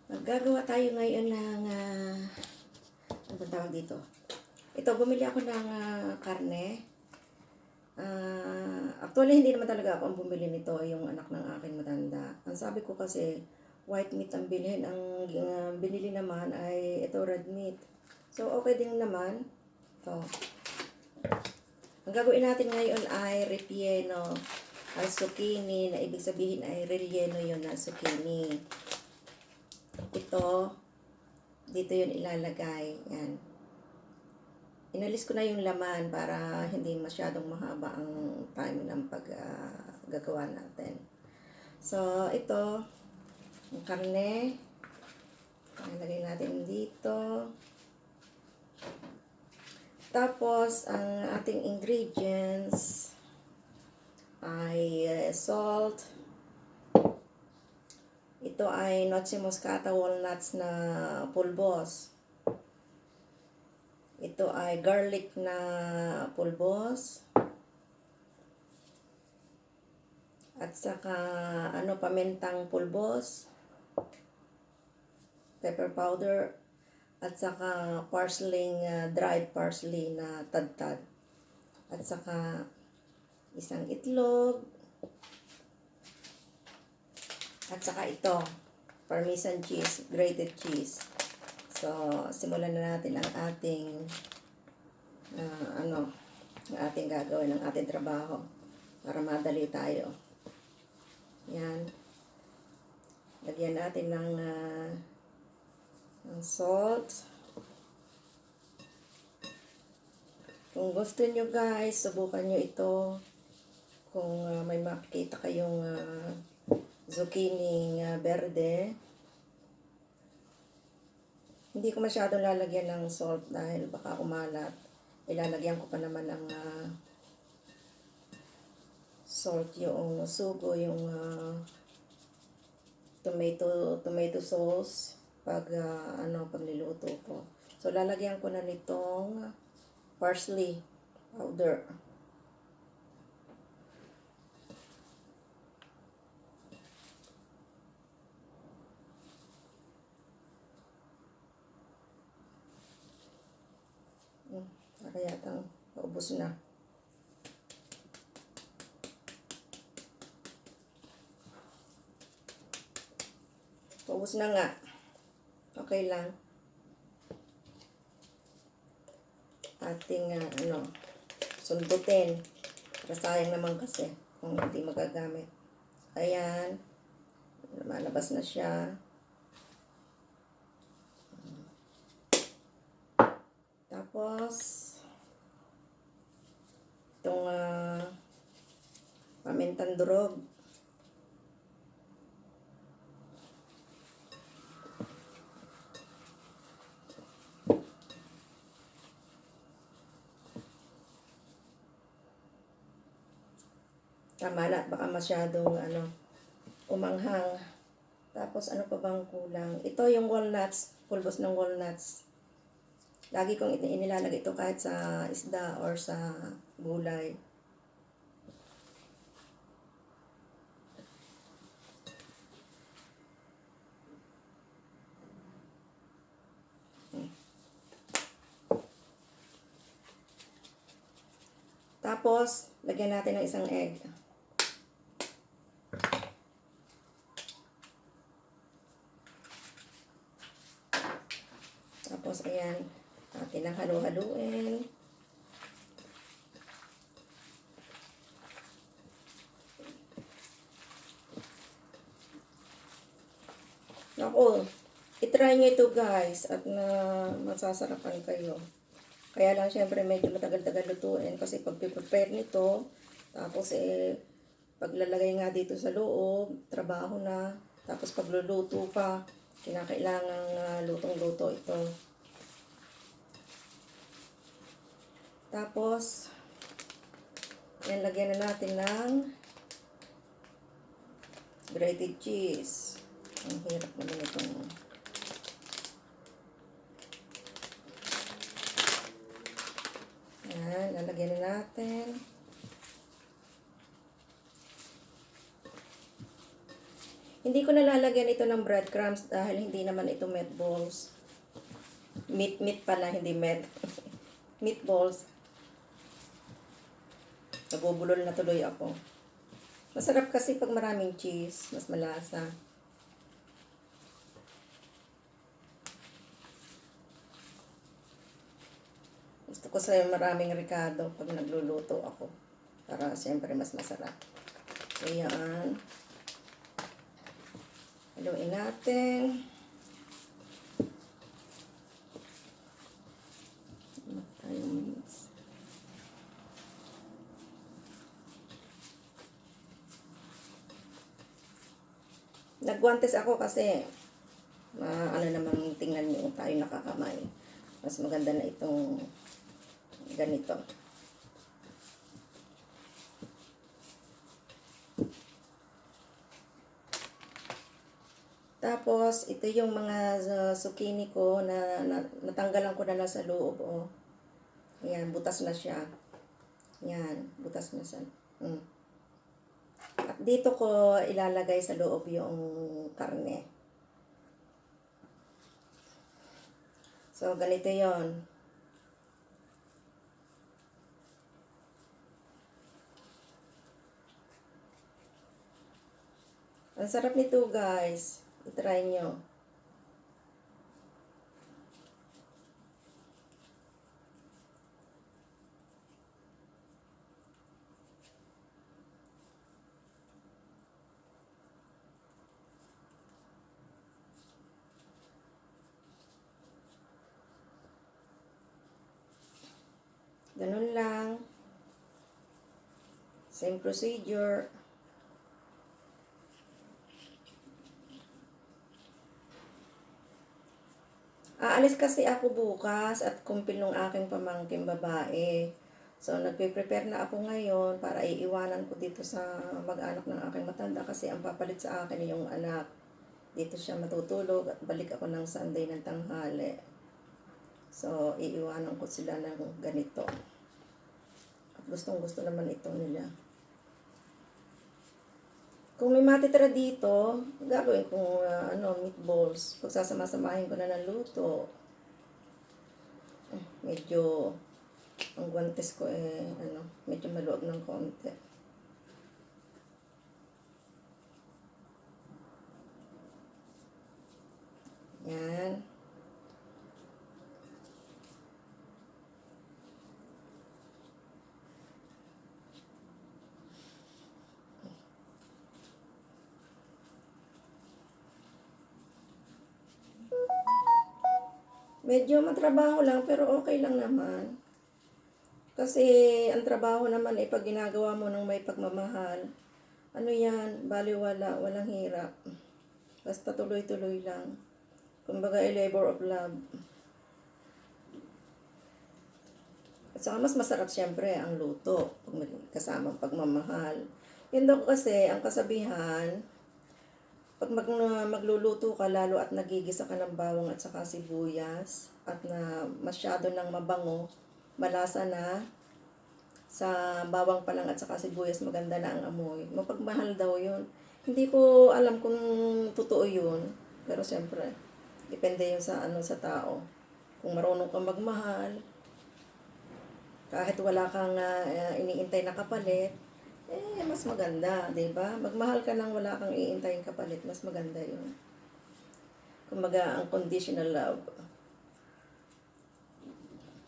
Maggagawa tayo ngayon ng, ano ba tawag dito? Ito, bumili ako ng karne. Actually, hindi naman talaga ako ang bumili nito, yung anak ng aking matanda. Ang sabi ko kasi, white meat ang bilhin. Ang binili naman ay ito, red meat. So, okay din naman. Ito. Ang gagawin natin ngayon ay relleno al zucchini, na ibig sabihin ay relleno yun na zucchini. Ito, dito yun ilalagay. Yan. Inalis ko na yung laman para hindi masyadong mahaba ang time ng paggagawa natin. So, ito, yung karne. Ilagay natin dito. Tapos, ang ating ingredients ay salt. Ito ay noche moscata walnuts na pulbos. Ito ay garlic na pulbos. At saka pamentang pulbos. Pepper powder. At saka parsley, dried parsley na tad-tad. At saka isang itlog. At saka ito, parmesan cheese, grated cheese. So, simulan na natin ang ating ang ating gagawin, ang ating trabaho para madali tayo. Yan. Lagyan natin ng salt. Kung gusto nyo guys, subukan nyo ito. Kung may makikita kayong zucchini verde. Hindi ko masyadong lalagyan ng salt dahil baka umalat. Ilalagyan ko pa naman ng salt yung sugo, yung tomato sauce pag niluto ko. So lalagyan ko na nitong parsley powder. Para yatang paubos na. Paubos na nga. Okay lang. Ating sundutin. Para sayang naman kasi kung hindi magagamit. Ayan. Lumalabas na siya. Tapos, itong pamintang durog. Tama na, baka masyadong umanghang. Tapos ano pa bang kulang? Ito yung walnuts, pulbos ng walnuts. Lagi kong inilalagay ito kahit sa isda or sa gulay. Tapos, lagyan natin ng isang egg. Tapos, ayan, atin ang halu-haluin. Naku, itry nyo ito guys at masasarapan kayo. Kaya lang syempre medyo matagal-tagal lutuin kasi pag prepare nito, tapos paglalagay nga dito sa loob, trabaho na. Tapos pagluluto pa, kinakailangang lutong-luto ito. Tapos, yan, lagyan na natin ng grated cheese. Ang hirap naman itong yan, lalagyan na natin. Hindi ko nalalagyan ito ng breadcrumbs dahil hindi naman ito meatballs. Meat pala, hindi meat. Meatballs. Nabubulol na tuloy ako. Masarap kasi pag maraming cheese. Mas malasa. Gusto ko sa maraming ricado pag nagluluto ako. Para siyempre mas masarap. Ayan. Haluin natin. Nagwantes ako kasi ano naman tingnan nyo tayo nakakamay. Mas maganda na itong ganito. Tapos, ito yung mga zucchini ko na natanggalan ko na sa loob. Oh. Ayan, butas na siya. Ayan, butas na siya. At dito ko ilalagay sa loob yung karne. So, ganito yon. Ang sarap nito, guys. I-try nyo. Ganun lang. Same procedure. Aalis kasi ako bukas at kumpil ng aking pamangkin babae. So, nagpe-prepare na ako ngayon para iiwanan ko dito sa mag-anak ng aking matanda kasi ang papalit sa akin yung anak. Dito siya matutulog at balik ako ng Sunday ng tanghali. So, iiwanan ko sila ng ganito. At gustong-gusto naman ito nila. Kung may matitira dito, gagawin kong meatballs. Pagsasama-samahin ko na ng luto. Medyo, ang guantes ko medyo maluwag ng konti. Yan. Medyo matrabaho lang pero okay lang naman. Kasi ang trabaho naman pag ginagawa mo ng may pagmamahal, ano yan, baliwala, walang hirap. Basta tuloy-tuloy lang. Kumbaga labor of love. At saka mas masarap siyempre ang luto pag kasama pagmamahal. Yun daw kasi ang kasabihan, pag magluluto ka lalo at nagigisa ka ng bawang at saka sibuyas at na masyado nang mabango, malasa na, sa bawang pa lang at saka sibuyas maganda na ang amoy. Mapagmahal daw yun. Hindi ko alam kung totoo yun. Pero siyempre, depende yun sa sa tao. Kung marunong kang magmahal, kahit wala kang iniintay na kapalit, mas maganda, 'di ba? Magmahal ka nang wala kang iintayin kapalit, mas maganda 'yun. Kumbaga, ang conditional love.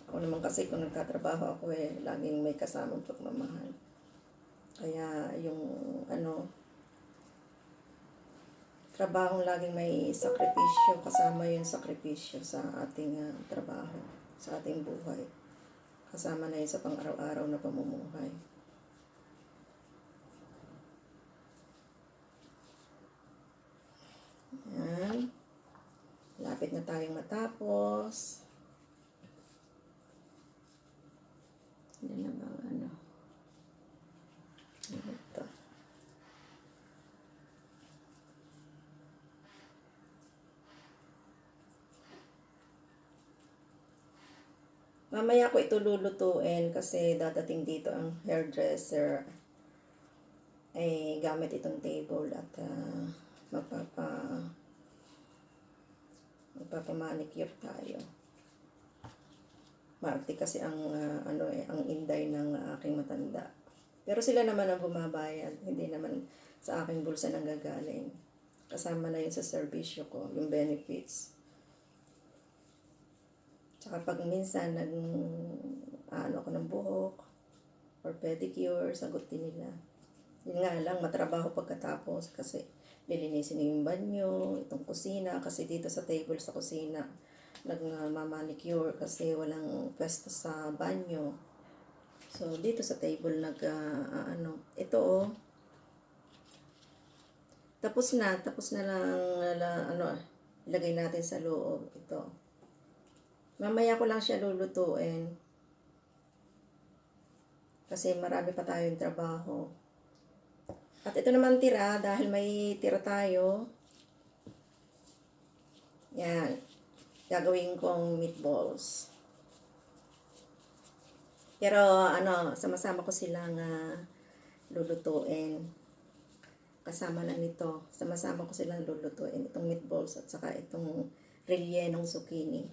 Ako naman kasi kung nagtatrabaho ako laging may kasamang pagmamahal. Kaya yung trabahong laging may sakripisyo, kasama yung sakripisyo sa ating trabaho, sa ating buhay. Kasama na yun sa pang-araw-araw na pamumuhay. Yan. Lapit na tayong matapos. Hindi na ba ito. Mamaya ko ito lulutuin kasi dadating dito ang hairdresser. Gamit itong table at magpapamanicure tayo. Maarte kasi ang ang inday ng aking matanda. Pero sila naman ang bumabayad, hindi naman sa aking bulsa nanggagaling. Kasama na yun sa serbisyo ko, yung benefits. Tsaka pag minsan ako ng buhok or pedicure, sagot din nila. Yun nga lang, matrabaho pagkatapos kasi lilinisin yung banyo, itong kusina, kasi dito sa table sa kusina, nagmamanicure kasi walang pwesto sa banyo. So, dito sa table ito tapos na lang, ilagay natin sa loob, ito. Mamaya ko lang siya lulutuin. Kasi marami pa tayong trabaho. At ito naman tira, dahil may tira tayo. Yan. Gagawin kong meatballs. Pero sama-sama ko silang lulutuin. Kasama na nito. Sama-sama ko silang lulutuin. Itong meatballs at saka itong rellenong zucchini.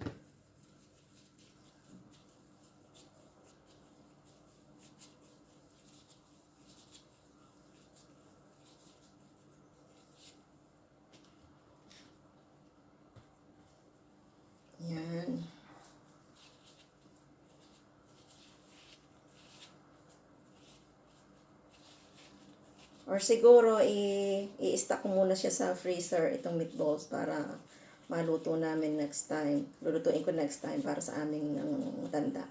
Yan. Or siguro, i-stack ko muna siya sa freezer, itong meatballs, para maluto namin next time. Lulutuin ko next time para sa aming tanda.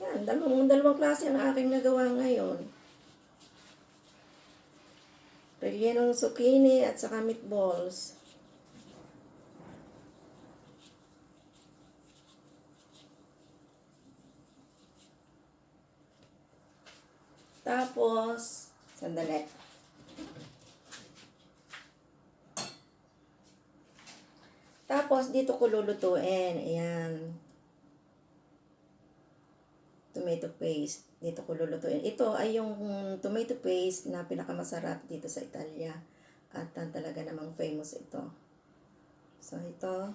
Yan, dalawang klase ang aking nagawa ngayon. Rellenong zucchini at saka meatballs. Tapos, sandali. Tapos, dito ko lulutuin. Ayan. Tomato paste. Dito ko lulutuin. Ito ay yung tomato paste na pinakamasarap dito sa Italia. At talaga namang famous ito. So, ito.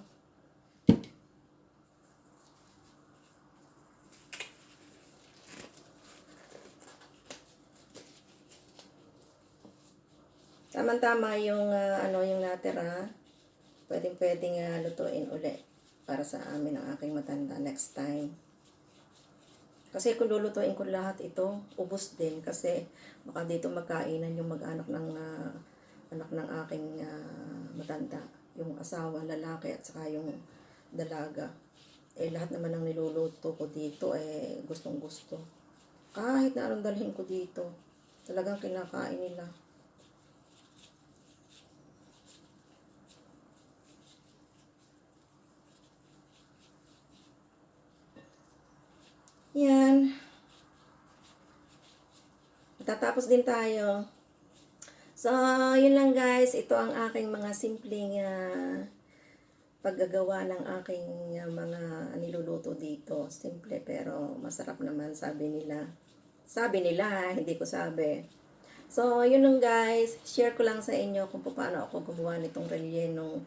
Tama-tama yung yung natira. Pwedeng lutuin uli para sa amin ang aking matanda next time. Kasi kung lulutuin ko lahat ito, ubos din kasi baka dito magkainan yung mag-anak ng anak ng aking matanda, yung asawa, lalaki at saka yung dalaga. Lahat naman ng niluluto ko dito gustong gusto. Kahit na anong dalhin ko dito, talagang kinakain nila. Yan. Tatapos din tayo. So, yun lang guys. Ito ang aking mga simpleng paggagawa ng aking mga niluluto dito. Simple pero masarap naman, sabi nila. Sabi nila, hindi ko sabi. So, yun lang guys. Share ko lang sa inyo kung paano ako gumawa nitong rellenong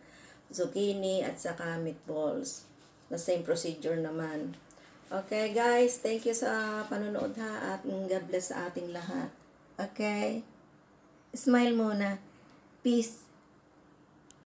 zucchini at saka meatballs. Na same procedure naman. Okay guys, thank you sa panonood ha, at God bless sa ating lahat. Okay? Smile muna. Peace.